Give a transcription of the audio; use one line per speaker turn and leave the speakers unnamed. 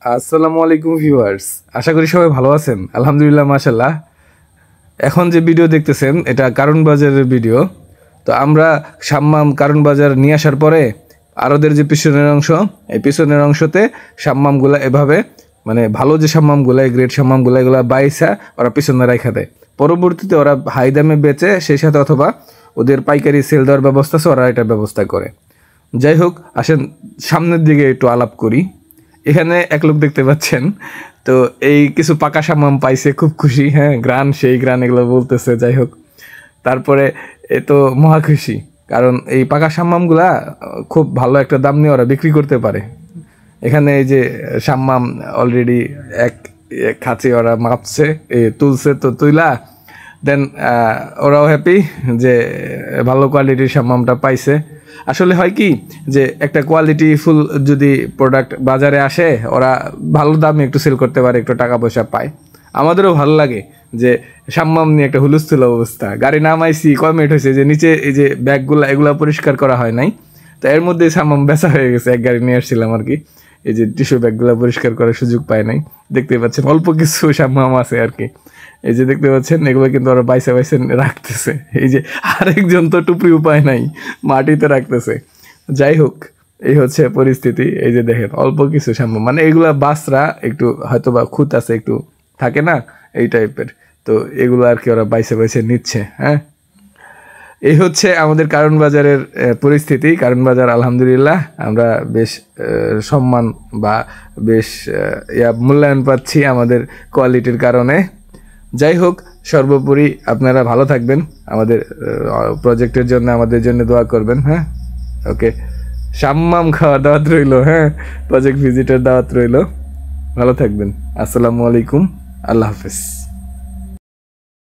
আসসালামু আলাইকুম ভিউয়ার্স, আশা করি সবাই ভালো আছেন। আলহামদুলিল্লাহ, মাশাল্লাহ। এখন যে ভিডিও দেখতেছেন এটা কারণ বাজারের ভিডিও। তো আমরা সাম্মাম কারণ বাজার নিয়ে আসার পরে আরদের যে পিছনের অংশ, এই পিছনের অংশতে সাম্মামগুলা এভাবে মানে ভালো যে সাম্মামগুলা, গ্রেড সাম্মামগুলা, এগুলা বাইসা ওরা পিছনে রাখা দেয়। পরবর্তীতে ওরা হাই দামে বেচে, সেই সাথে অথবা ওদের পাইকারি সেল দেওয়ার ব্যবস্থা আছে, ওরা এটা ব্যবস্থা করে। যাই হোক, আসেন সামনের দিকে একটু আলাপ করি। এখানে এক লোক দেখতে পাচ্ছেন, তো এই কিছু পাকা সামাম পাইছে, খুব খুশি। হ্যাঁ, গ্রান সেই গ্রান এগুলো বলতেছে। যাই হোক, তারপরে এ তো মহা খুশি, কারণ এই পাকা সাম্মামগুলা খুব ভালো একটা দাম নিয়ে ওরা বিক্রি করতে পারে। এখানে এই যে সাম্মাম অলরেডি এক খাঁচে ওরা মাপছে, তুলছে, তো তুইলা দেন ওরাও হ্যাপি যে ভালো কোয়ালিটির সাম্মামটা পাইছে। আসলে হয় কি, যে একটা কোয়ালিটি ফুল যদি প্রোডাক্ট বাজারে আসে, ওরা ভালো দামে একটু সেল করতে পারে, একটু টাকা পয়সা পায়। আমাদেরও ভালো লাগে যে সাম্মাম নিয়ে একটা হুলস্থুল অবস্থা। গাড়ি নামাইছি, কমেন্ট হয়েছে যে নিচে এই যে ব্যাগগুলো এগুলো পরিষ্কার করা হয় নাই, তো এর মধ্যে সাম্মাম বেচা হয়ে গেছে। এক গাড়ি নিয়ে আসছিলাম আর কি, এই যে টিস্যু ব্যাগগুলো পরিষ্কার করার সুযোগ পায় নাই। দেখতে পাচ্ছেন অল্প কিছু সাম্মাম আছে আর কি। এই যে দেখতে পাচ্ছেন, এগুলো কিন্তু ওরা বাইসে বাইসে রাখতেছে। এই যে আরেকজন তো টুপি উপায় নাই, মাটিতে রাখতেছে। যাই হোক, এই হচ্ছে পরিস্থিতি। এই যে দেখেন অল্প কিছু সাম্মাম, মানে এগুলা বাসরা একটু হয়তো বা খুঁত আছে, একটু থাকে না এই টাইপের, তো এগুলো আর কি ওরা বাইসে বাইসে নিচ্ছে। হ্যাঁ, এই হচ্ছে আমাদের কারণ বাজারের পরিস্থিতি। কারণ বাজার আলহামদুলিল্লাহ আমরা বেশ সম্মান বা বেশ মূল্যায়ন পাচ্ছি আমাদের কোয়ালিটির কারণে। যাই হোক, সর্বোপরি আপনারা ভালো থাকবেন, আমাদের প্রজেক্টের জন্য আমাদের জন্য দোয়া করবেন। হ্যাঁ, ওকে, সাম্মাম খাওয়ার দাওয়াত রইল। হ্যাঁ, প্রজেক্ট ভিজিটের দাওয়াত রইল। ভালো থাকবেন। আসসালামু আলাইকুম, আল্লাহ হাফেজ।